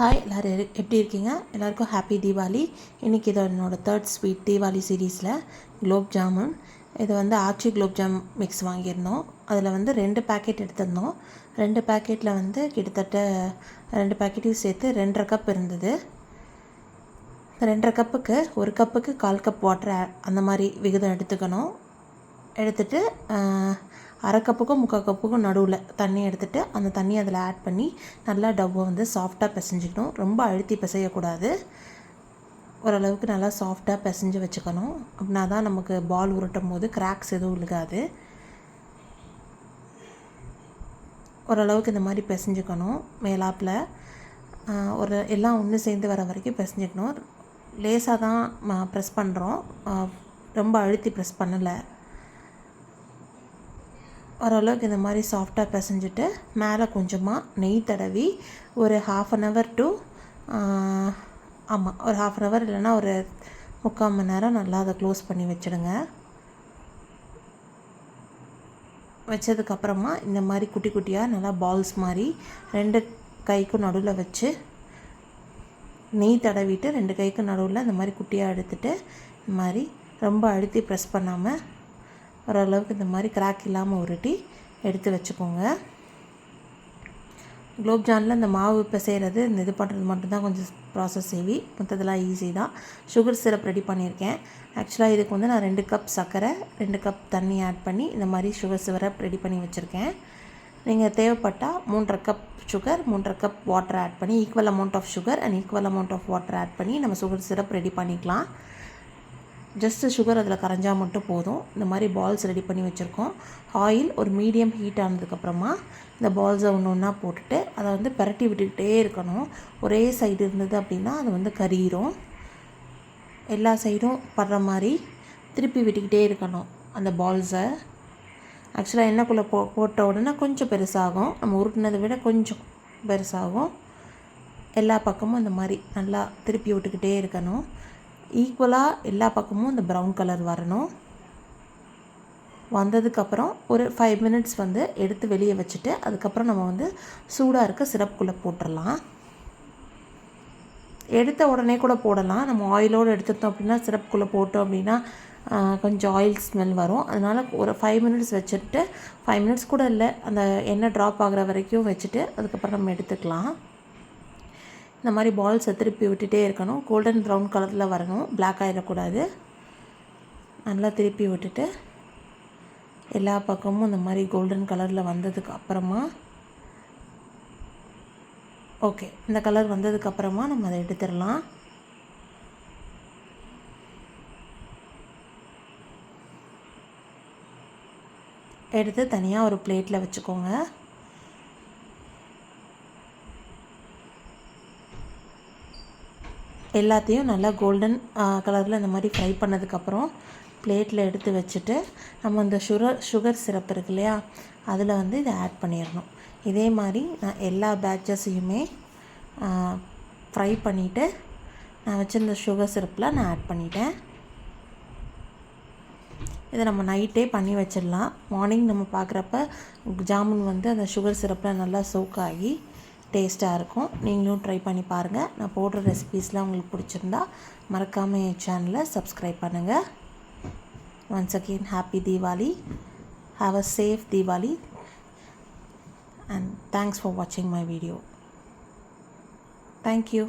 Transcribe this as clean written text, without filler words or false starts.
Hi எல்லோரும் எப்படி இருக்கீங்க? எல்லாருக்கும் ஹாப்பி தீபாவளி. இன்றைக்கி இது என்னோடய தேர்ட் ஸ்வீட் தீபாவளி சீரீஸில் குலோப் ஜாமுன். இது வந்து ஆச்சி குலோப் ஜாம் மிக்ஸ் வாங்கியிருந்தோம். அதில் வந்து 2 பேக்கெட் எடுத்திருந்தோம். 2 பேக்கெட்டில் வந்து கிட்டத்தட்ட 2 பேக்கெட்டையும் சேர்த்து 2.5 கப் இருந்தது. 2.5 கப்புக்கு 1 கப்புக்கு 1/4 கப் வாட்டர் அந்த மாதிரி விகிதம் எடுத்துக்கணும். எடுத்துகிட்டு அரை கப்புக்கும் 3/4 கப்புக்கும் நடுவில் தண்ணி எடுத்துகிட்டு அந்த தண்ணி அதில் ஆட் பண்ணி நல்லா டவ்வை வந்து சாஃப்டாக பிசைஞ்சிக்கணும். ரொம்ப அழுத்தி பிசையக்கூடாது. ஓரளவுக்கு நல்லா சாஃப்டாக பிசைஞ்சு வச்சுக்கணும். அப்படின்னா தான் நமக்கு பால் உருட்டும் போது கிராக்ஸ் எதுவும் விழுகாது. ஓரளவுக்கு இந்த மாதிரி பிசைஞ்சுக்கணும். மேலாப்பில் எல்லாம் ஒன்று சேர்ந்து வர வரைக்கும் பிசைஞ்சிக்கணும். லேசாக தான் ப்ரெஸ் பண்ணுறோம், ரொம்ப அழுத்தி ப்ரெஸ் பண்ணலை. ஓரளவுக்கு இந்த மாதிரி சாஃப்டாக பிசைஞ்சிட்டு மேலே கொஞ்சமாக நெய் தடவி ஒரு 1/2 hour டு ஒரு 1/2 hour இல்லைன்னா ஒரு 3/4 மணி நேரம் நல்லா அதை க்ளோஸ் பண்ணி வச்சுடுங்க. வச்சதுக்கப்புறமா இந்த மாதிரி குட்டி குட்டியாக நல்லா பால்ஸ் மாதிரி 2 கைக்கும் நடுவில் வச்சு நெய் தடவிட்டு 2 கைக்கும் நடுவில் இந்த மாதிரி குட்டியாக எடுத்துகிட்டு இந்த மாதிரி ரொம்ப அழுத்தி ப்ரெஸ் பண்ணாமல் ஓரளவுக்கு இந்த மாதிரி கிராக் இல்லாமல் உருட்டி எடுத்து வச்சுக்கோங்க. குலோப் ஜாமில் இந்த மாவு பிசைகிறது இந்த இது பண்ணுறது மட்டும்தான் கொஞ்சம் ப்ராசஸ் ஹெவி. மற்றதெல்லாம் ஈஸி தான். சுகர் சிரப் ரெடி பண்ணியிருக்கேன். ஆக்சுவலாக இதுக்கு வந்து நான் 2 கப் சர்க்கரை 2 கப் தண்ணி ஆட் பண்ணி இந்த மாதிரி சுகர் சிரப் ரெடி பண்ணி வச்சுருக்கேன். நீங்கள் தேவைப்பட்டால் 3.5 cup sugar 3.5 cup water add பண்ணி equal amount of sugar and equal amount of water add பண்ணி நம்ம சுகர் சிரப் ரெடி பண்ணிக்கலாம். ஜஸ்ட்டு சுகர் அதில் கரைஞ்சால் மட்டும் போதும். இந்த மாதிரி பால்ஸ் ரெடி பண்ணி வச்சுருக்கோம். ஆயில் ஒரு மீடியம் ஹீட் ஆனதுக்கப்புறமா இந்த பால்ஸை ஒன்று ஒன்றா போட்டுட்டு அதை வந்து பரட்டி விட்டுக்கிட்டே இருக்கணும். ஒரே சைடு இருந்தது அப்படின்னா அது வந்து கரியிரும். எல்லா சைடும் படுற மாதிரி திருப்பி விட்டுக்கிட்டே இருக்கணும் அந்த பால்ஸை. ஆக்சுவலாக எண்ணெய்க்குள்ளே போட்ட உடனே கொஞ்சம் பெருசாகும். நம்ம உருட்டினதை விட கொஞ்சம் பெருசாகும். எல்லா பக்கமும் இந்த மாதிரி நல்லா திருப்பி விட்டுக்கிட்டே இருக்கணும். ஈக்குவலாக எல்லா பக்கமும் இந்த ப்ரௌன் கலர் வரணும். வந்ததுக்கப்புறம் ஒரு 5 minutes வந்து எடுத்து வெளியே வச்சுட்டு அதுக்கப்புறம் நம்ம வந்து சூடாக இருக்க சிரப்புக்குள்ளே போட்டுடலாம். எடுத்த உடனே கூட போடலாம். நம்ம ஆயிலோடு எடுத்துட்டோம் அப்படின்னா சிரப்புக்குள்ளே போட்டோம் அப்படின்னா கொஞ்சம் ஆயில் ஸ்மெல் வரும். அதனால் ஒரு 5 minutes வச்சுட்டு 5 minutes கூட இல்லை, அந்த எண்ணெய் ட்ராப் ஆகிற வரைக்கும் வச்சுட்டு அதுக்கப்புறம் நம்ம எடுத்துக்கலாம். இந்த மாதிரி பால்ஸை திருப்பி விட்டுட்டே இருக்கணும். கோல்டன் ப்ரௌன் கலரில் வரணும், பிளாக் ஆகிடக்கூடாது. நல்லா திருப்பி விட்டுட்டு எல்லா பக்கமும் இந்த மாதிரி கோல்டன் கலரில் வந்ததுக்கு அப்புறமா ஓகே, இந்த கலர் வந்ததுக்கப்புறமா நம்ம அதை எடுத்துடலாம். எடுத்து தனியாக ஒரு பிளேட்டில் வச்சுக்கோங்க. எல்லாத்தையும் நல்லா கோல்டன் கலரில் இந்த மாதிரி ஃப்ரை பண்ணதுக்கப்புறம் பிளேட்டில் எடுத்து வச்சுட்டு நம்ம இந்த சுகர் சிரப் இருக்கு இல்லையா, அதில் வந்து இதை ஆட் பண்ணிடணும். இதே மாதிரி நான் எல்லா பேட்சஸையுமே ஃப்ரை பண்ணிவிட்டு நான் வச்சுருந்த சுகர் சிரப்பில் நான் ஆட் பண்ணிட்டேன். இதை நம்ம நைட்டே பண்ணி வச்சிடலாம். மார்னிங் நம்ம பார்க்குறப்ப ஜாமுன் வந்து அந்த சுகர் சிரப்பில் நல்லா சோக் ஆகி டேஸ்ட்டாக இருக்கும். நீங்களும் ட்ரை பண்ணி பாருங்கள். நான் போடுற ரெசிபீஸ்லாம் உங்களுக்கு பிடிச்சிருந்தா மறக்காமல் என் சேனலை சப்ஸ்கிரைப் பண்ணுங்கள். Once again happy Deepavali. Have a safe Deepavali and thanks for watching my video. Thank you.